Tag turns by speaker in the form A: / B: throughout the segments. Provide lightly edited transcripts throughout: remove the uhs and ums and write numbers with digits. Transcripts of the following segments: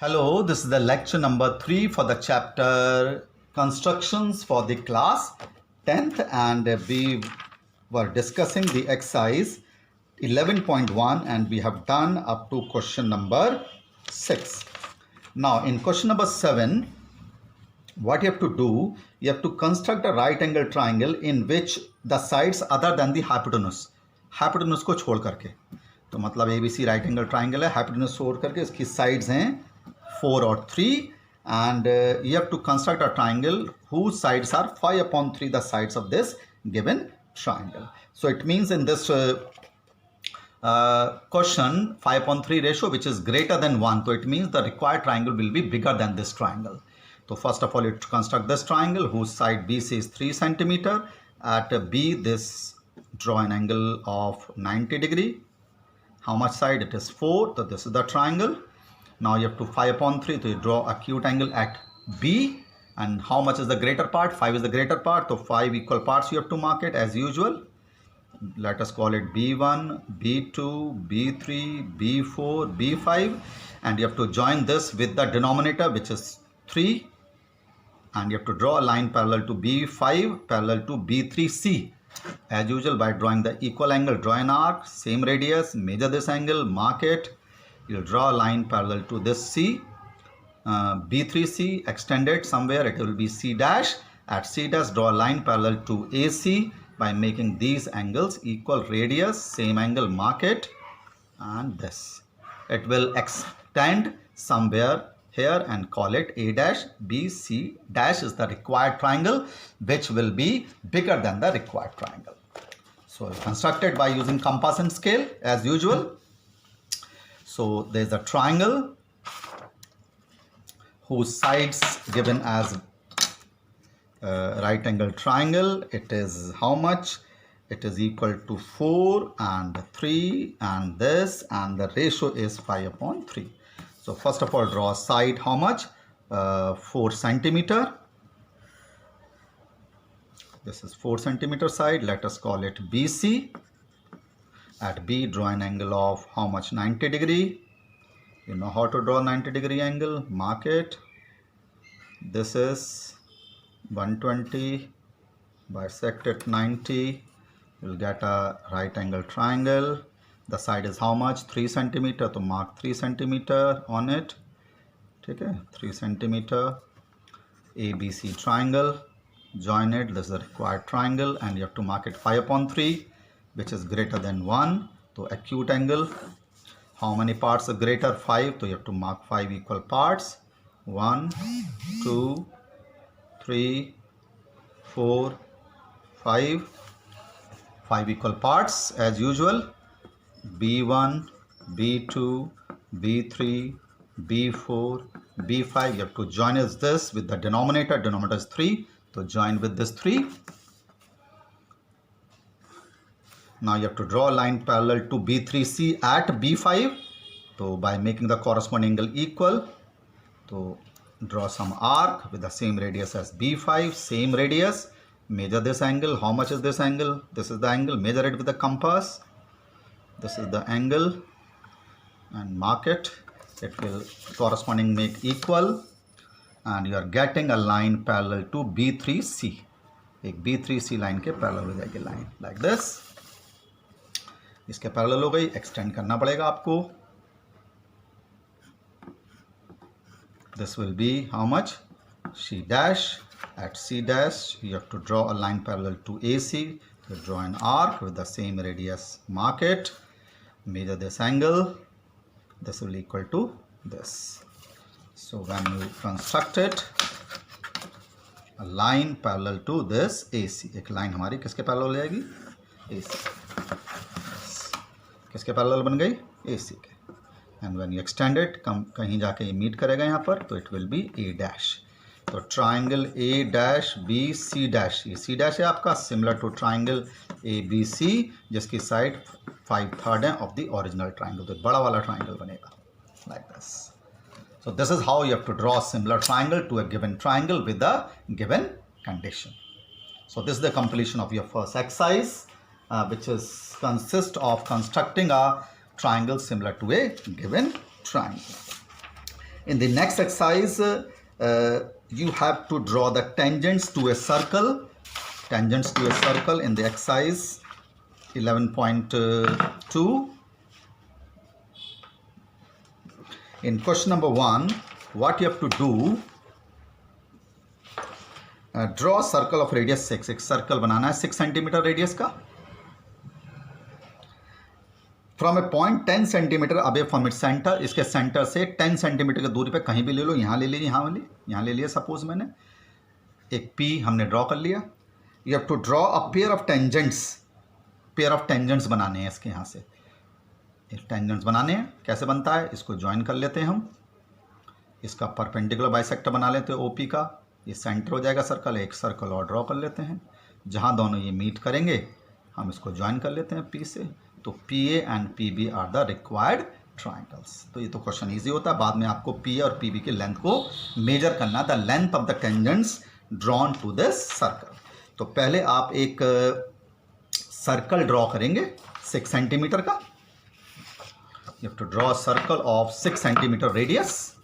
A: Hello, this is the lecture number 3 for the chapter Constructions for the class 10th, and we were discussing the exercise 11.1 and we have done up to question number 6. Now in question number 7, what you have to do, you have to construct a right angle triangle in which the sides other than the hypotenuse को छोड़ करके, तो मतलब ABC right angle triangle है, hypotenuse छोड़ करके इसकी sides हैं 4 और 3, and you have to construct a triangle whose sides are 5/3 the sides of this given triangle. So it means in this question 5/3 ratio which is greater than 1, so it means the required triangle will be bigger than this triangle. So first of all, you construct this triangle whose side BC is 3 centimeter. At B, this draw an angle of 90 degree. How much side? It is 4. So this is the triangle. Now you have to 5/3 to draw acute angle at B. And how much is the greater part? 5 is the greater part. So 5 equal parts you have to mark it as usual. Let us call it B1, B2, B3, B4, B5. And you have to join this with the denominator which is 3. And you have to draw a line parallel to B5 parallel to B3C. As usual, by drawing the equal angle, draw an arc, same radius, measure this angle, mark it. You'll draw a line parallel to this C, B3C, extend it somewhere, it will be C dash. At C dash, draw a line parallel to AC by making these angles equal radius, same angle, mark it, and this. It will extend somewhere here and call it A dash. BC dash is the required triangle which will be bigger than the required triangle. So constructed by using compass and scale as usual. So there is a triangle whose sides given as right angle triangle. It is how much? It is equal to 4 and 3 and this, and the ratio is 5/3. So first of all, draw a side how much? 4 centimeter. This is 4 centimeter side. Let us call it BC. At B, draw an angle of how much? 90 degree. You know how to draw 90 degree angle. Mark it. This is 120. Bisect it 90. You'll get a right angle triangle. The side is how much? 3 centimeter. So mark 3 centimeter on it. Okay, 3 centimeter. ABC triangle. Join it. This is the required triangle, and you have to mark it 5/3, which is greater than 1. So acute angle. How many parts are greater? 5. So you have to mark 5 equal parts. 1, 2, 3, 4, 5. 5 equal parts as usual. B1, B2, B3, B4, B5. You have to join as this with the denominator. Denominator is 3. So join with this 3. Now you have to draw a line parallel to B3C at B5. So by making the corresponding angle equal, so draw some arc with the same radius as B5, same radius. Measure this angle. How much is this angle? This is the angle. Measure it with the compass. This is the angle and mark it. It will corresponding make equal, and you are getting a line parallel to B3C. एक B3C line के parallel हो जाएगी line like this. इसके parallel हो गई, extend करना पड़ेगा आपको. This will be how much? C dash. At C dash, you have to draw a line parallel to AC. So draw an arc with the same radius. Mark it. Measure this angle. This will equal to this. So when you construct it, a line parallel to this AC. एक line हमारी किसके parallel हो जाएगी? AC. किसके parallel बन गई? AC के. And when you extend it, कहीं जाके ये meet करेगा यहाँ पर, तो it will be A dash. तो triangle A dash B C dash. ये C dash है आपका, similar to triangle ABC, जिसकी side 5/3 है of the original triangle. तो बड़ा वाला triangle बनेगा like this. So this is how you have to draw a similar triangle to a given triangle with a given condition. So this is the completion of your first exercise, which consists of constructing a triangle similar to a given triangle. In the next exercise, you have to draw the tangents to a circle. Tangents to a circle in the exercise 11.2. In question number 1, what you have to do, draw a circle of radius 6. एक circle बनाना है 6 centimetre radius का from a point 10 centimetre अबे from it centre. इसके centre से 10 centimetre की दूरी पे कहीं भी ले लो. यहाँ ले लीजिए, यहाँ ले लिया सपोज मैंने. एक P हमने ड्रॉ कर लिया. You have to draw a pair of tangents बनाने हैं इसके. यहाँ से एक टेंजेंट्स बनाने हैं. कैसे बनता है, इसको ज्वाइन कर लेते हैं हम. इसका परपेंडिकुलर बाइसेक्टर बना लेते हैं OP का. ये सेंटर हो जाएगा सर्कल. एक सर्कल और ड्रॉ कर लेते हैं. जहाँ दोनों ये मीट करेंगे हम इसको ज्वाइन कर लेते हैं P से. तो PA and PB are the required triangles. तो ये तो क्वेश्चन इजी होता है. बाद में आपको PA और PB की लेंथ को मेजर करना. The length of the tangents drawn to this circle. तो पहले आप एक सर्कल ड्रॉ करेंगे 6 सेंटीमीटर का. You have to draw a circle of 6 centimetre radius.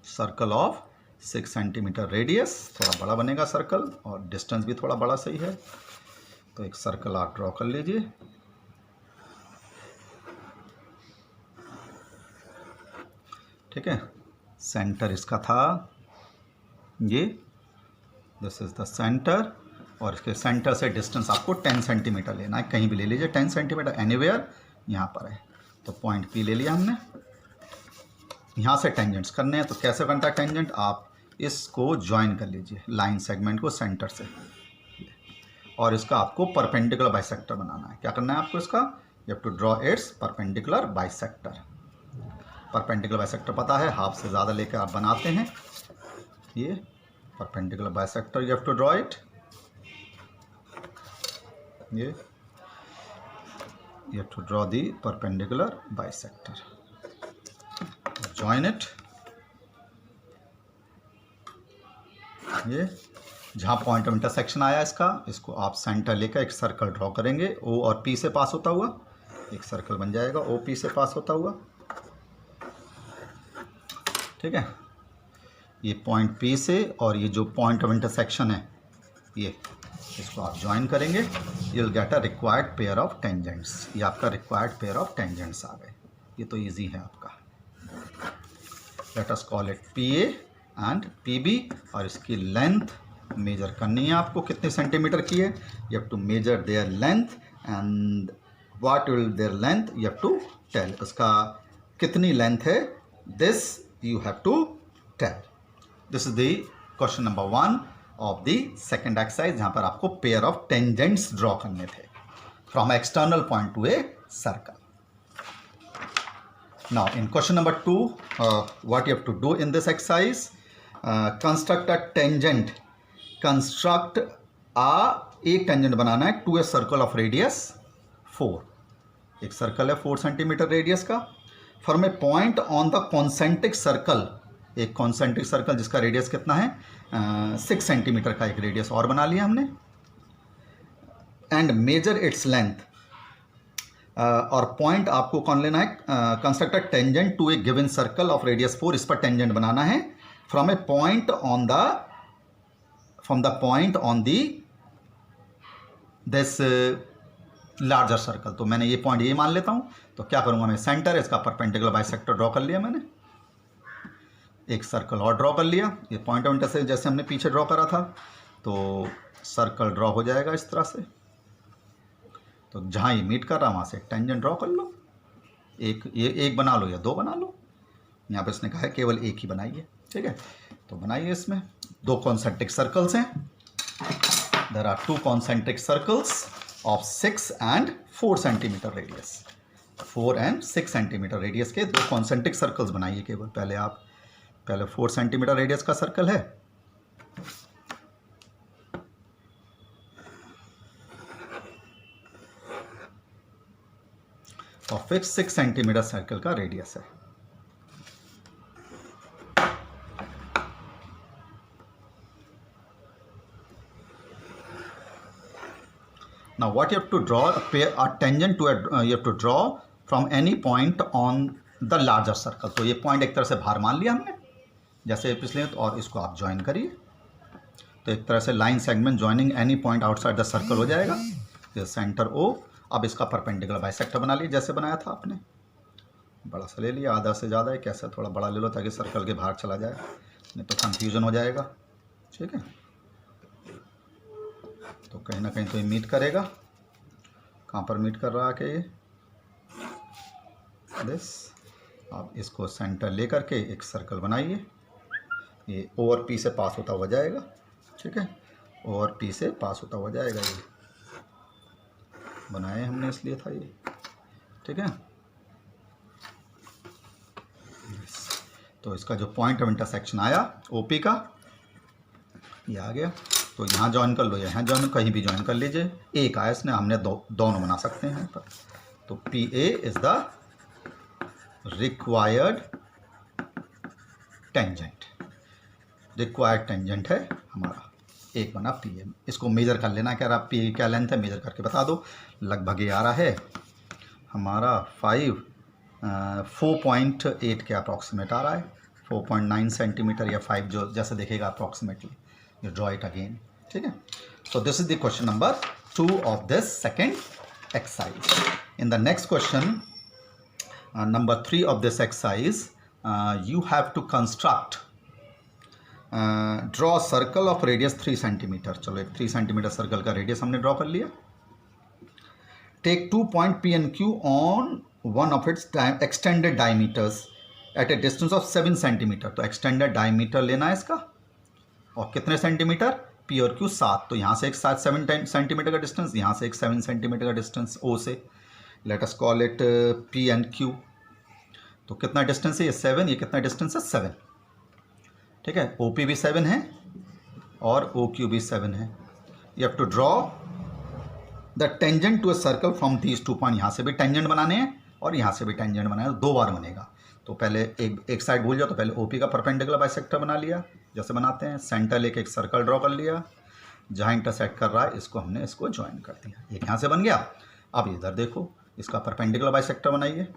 A: Circle of 6 centimetre radius. थोड़ा बड़ा बनेगा सर्कल और डिस्टेंस भी थोड़ा बड़ा सही है. तो एक सर्कल आप ड्रॉ कर लीजिए. ठीक है, सेंटर इसका था ये. This is the centre. और इसके सेंटर से डिस्टेंस आपको 10 सेंटीमीटर लेना है. कहीं भी ले लीजिए 10 सेंटीमीटर, एनीवेयर. यहाँ पर है तो पॉइंट P ले लिया हमने. यहाँ से टेंजेंट्स करने हैं. तो कैसे बनता है टेंजेंट, आप इसको ज्वाइन कर लीजिए लाइन सेगमेंट को सेंटर से. और इसका आपको परपेंडिकुलर बाइसेक्टर बनाना है. क्या करना है आपको इसका, you have to draw its perpendicular bisector. Perpendicular bisector पता है, हाफ से ज़्यादा लेकर आप बनाते हैं. ये perpendicular bisector you have to draw it. ये you have to draw the perpendicular bisector. Join it. ये जहाँ पॉइंट ऑफ इंटरसेक्शन आया इसका, इसको आप सेंटर लेकर एक सर्कल ड्रॉ करेंगे. O और P से पास होता हुआ एक सर्कल बन जाएगा. OP से पास होता हुआ. ठीक है, ये पॉइंट P से और ये जो पॉइंट ऑफ इंटरसेक्शन है ये, इसको आप ज्वाइन करेंगे. You will get a required pair of tangents. ये आपका रिक्वायर्ड पेयर ऑफ टेंजेंट्स आ गए. ये तो ईजी है आपका. Let us call it PA and PB. और इसकी लेंथ मेजर करनी है आपको. कितने सेंटीमीटर की है, you have to measure their length. And what will their length, you have to tell. उसका कितनी लेंथ है, this you have to tell. This is the question number 1 of the second exercise, जहाँ पर आपको pair of tangents draw करने थे from external point to a circle. Now in question number 2, what you have to do in this exercise, construct a tangent. Construct एक tangent बनाना है to a circle of radius 4. एक सर्कल है 4 centimetre radius का. From a point on the concentric circle. एक concentric circle जिसका radius कितना है 6 सेंटीमीटर का एक रेडियस और बना लिया हमने. And measure its length. और पॉइंट आपको कौन लेना है, construct a tangent to a given circle of radius 4. इस पर टेंजेंट बनाना है from a point on the this larger circle. तो मैंने ये पॉइंट ये मान लेता हूँ. तो क्या करूँगा मैं, सेंटर इसका परपेंडिकुलर बाइसेक्टर ड्रॉ कर लिया मैंने. एक सर्कल और ड्रॉ कर लिया. ये पॉइंट ऑफ इंटरसेक्शन जैसे हमने पीछे ड्रॉ करा था. तो सर्कल ड्रॉ हो जाएगा इस तरह से. तो जहाँ ये मीट कर रहा है वहाँ से एक टेंजेंट ड्रॉ कर लो. एक बना लो या 2 बना लो. यहाँ पे इसने कहा है केवल एक ही बनाइए. ठीक है, तो बनाइए. इसमें 2 कॉन्सेंट्रिक सर्कल्स हैं. There are 2 concentric circles of 6 and 4 centimetre radius. 4 and 6 centimetre radius के 2 कॉन्सेंट्रिक सर्कल्स बनाइए केवल. पहले 4 सेंटीमीटर रेडियस का सर्कल है. और फिर 6 सेंटीमीटर सर्कल का रेडियस है. Now what you have to draw, a tangent to you have to draw from any point on the larger circle. तो ये पॉइंट एक तरह से बाहर मान लिया हमने जैसे पिछले, और इसको आप ज्वाइन करिए। तो एक तरह से line segment joining any point outside the circle हो जाएगा। ये सेंटर ओ। अब इसका परपेंडिकुलर बाइसेक्टर बना लिया जैसे बनाया था आपने। बड़ा सा ले लिया, आधा से ज़्यादा है, कैसा थोड़ा बड़ा ले लो ताकि सर्कल के बाहर चला जाए, नहीं तो कंफ्यूजन हो जाएगा। ठीक है, तो कहीं ना कहीं तो ये मीट करेगा। कहाँ पर मीट कर रहा है कि दिस। आप इसको सेंटर ले करके एक सर्कल बनाइए, ये ओवर पी से पास होता हुआ जाएगा। ठीक है, ओवर पी से पास होता हुआ जाएगा। ये बनाए हमने इसलिए था ये। ठीक है, तो इसका जो पॉइंट ऑफ इंटरसेक्शन आया ओपी का, ये आ गया। तो यहाँ ज्वाइन कर लो, यहाँ ज्वाइन, कहीं भी ज्वाइन कर लीजिए। एक आया इसने, हमने दोनों बना सकते हैं पर। तो P A is the required tangent. Required tangent है हमारा, एक बना पी ए। इसको मेजर कर लेना, कह रहा पी ए क्या लेंथ है, मेजर करके बता दो। लगभग ये आ रहा है हमारा 4.8 के अप्रॉक्सीमेट आ रहा है, 4.9 सेंटीमीटर या 5 जो जैसे देखेगा approximately. You draw it again. ठीक है, so this is the question number 2 of this second exercise. In the next question number 3 of this exercise, you have to construct draw circle of radius 3 centimetre. चलो एक 3 centimetre circle का radius हमने draw कर लिया। Take 2 point P and Q on one of its extended diameters at a distance of 7 centimetre. तो extended diameter लेना है इसका, और कितने सेंटीमीटर, पी और क्यू 7। तो यहाँ से एक 7 सेंटीमीटर का डिस्टेंस, यहाँ से एक 7 सेंटीमीटर का डिस्टेंस ओ से। Let us call it P and Q. तो कितना डिस्टेंस है, ये 7, ये कितना डिस्टेंस है 7। ठीक है, ओ पी भी 7 है और ओ क्यू भी 7 है। You have to draw the tangent to a circle from these 2 point. यहाँ से भी टेंजेंट बनाने हैं और यहाँ से भी टेंजेंट बनाना है, 2 बार बनेगा। तो पहले एक साइड भूल जाओ, तो पहले ओपी का परपेंडिकुलर बाइसेक्टर बना लिया जैसे बनाते हैं। सेंटर लेके एक सर्कल ड्रॉ कर लिया, जहाँ इंटरसेक्ट कर रहा है इसको हमने इसको ज्वाइन कर दिया। एक यहाँ से बन गया। अब इधर देखो, इसका परपेंडिकुलर बाइसेक्टर बनाइए।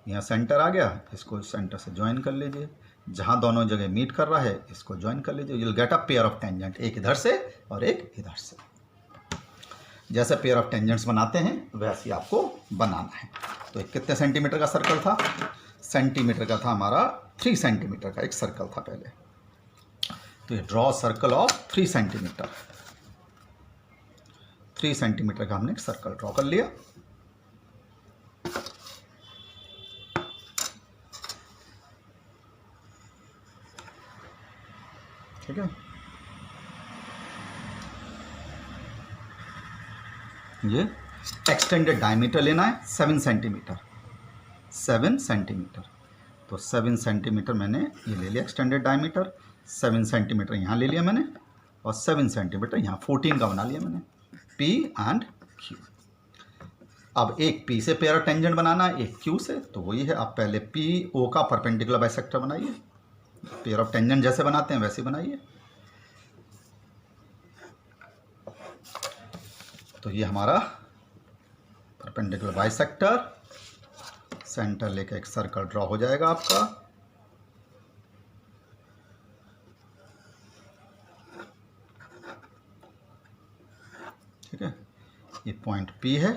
A: यहाँ सेंटर आ गया, इसको सेंटर से ज्वाइन कर लीजिए। जहाँ दोनों जगह मीट कर रहा है इसको ज्वाइन कर लीजिए। You will get a pair of tangent, एक इधर से और एक इधर से। जैसे पेयर ऑफ टेंजेंट्स बनाते हैं वैसे ही आपको बनाना है। तो एक कितने सेंटीमीटर का सर्कल था, सेंटीमीटर का था हमारा, 3 सेंटीमीटर का एक सर्कल था पहले। तो ये draw circle of 3 centimetre. 3 centimetre का हमने एक सर्कल ड्रॉ कर लिया। ठीक है, ये एक्सटेंडेड डायमीटर लेना है 7 सेंटीमीटर। 7 सेंटीमीटर, तो 7 सेंटीमीटर मैंने ये ले लिया एक्सटेंडेड डायमीटर। 7 सेंटीमीटर यहाँ ले लिया मैंने, और 7 सेंटीमीटर यहाँ 14 का बना लिया मैंने, पी एंड क्यू। अब एक पी से पेयर ऑफ टेंजेंट बनाना है, एक क्यू से। तो वही है, आप पहले पी ओ का परपेंडिकुलर बाइसेक्टर बनाइए। पेयर ऑफ टेंजेंट जैसे बनाते हैं वैसे बनाइए। तो ये हमारा परपेंडिकुलर बाइसेक्टर, सेंटर लेके एक सर्कल ड्रॉ हो जाएगा आपका। ठीक है, ये पॉइंट P है,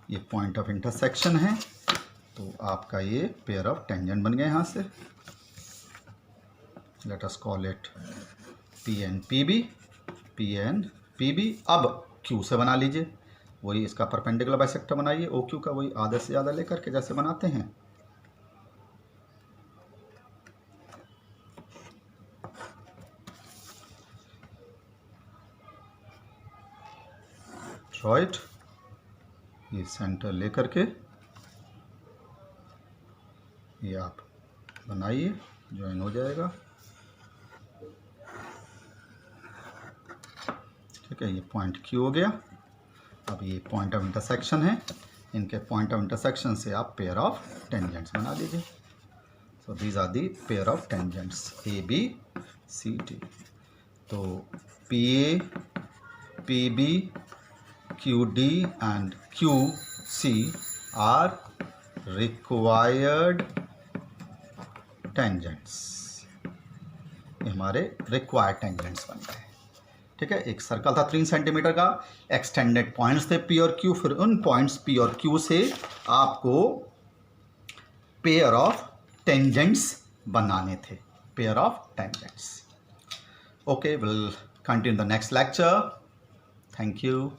A: ये पॉइंट ऑफ इंटरसेक्शन है। तो आपका ये पेयर ऑफ टेंजेंट बन गए यहाँ से। Let us call it P and PB, P and PB। अब Q से बना लीजिए, वही इसका परपेंडिकुलर बाइसेक्टर बनाइए ओ क्यू का, वही आधे से ज़्यादा लेकर के जैसे बनाते हैं। ड्रॉ इट, ये सेंटर लेकर के ये आप बनाइए, ज्वाइन हो जाएगा। ठीक है, ये पॉइंट Q हो गया। अब ये पॉइंट ऑफ इंटरसेक्शन है, इनके पॉइंट ऑफ इंटरसेक्शन से आप पेयर ऑफ टेंजेंट्स बना लीजिए। So these are the pair of tangents A B C D. तो P A, P B, Q D and Q C are required tangents, ये हमारे required tangents बन गए। ठीक है, एक सर्कल था 3 सेंटीमीटर का, एक्सटेंडेड पॉइंट्स थे पी और क्यू, फिर उन पॉइंट्स पी और क्यू से आपको पेयर ऑफ टेंजेंट्स बनाने थे, pair of tangents. Okay, will continue the next lecture. Thank you.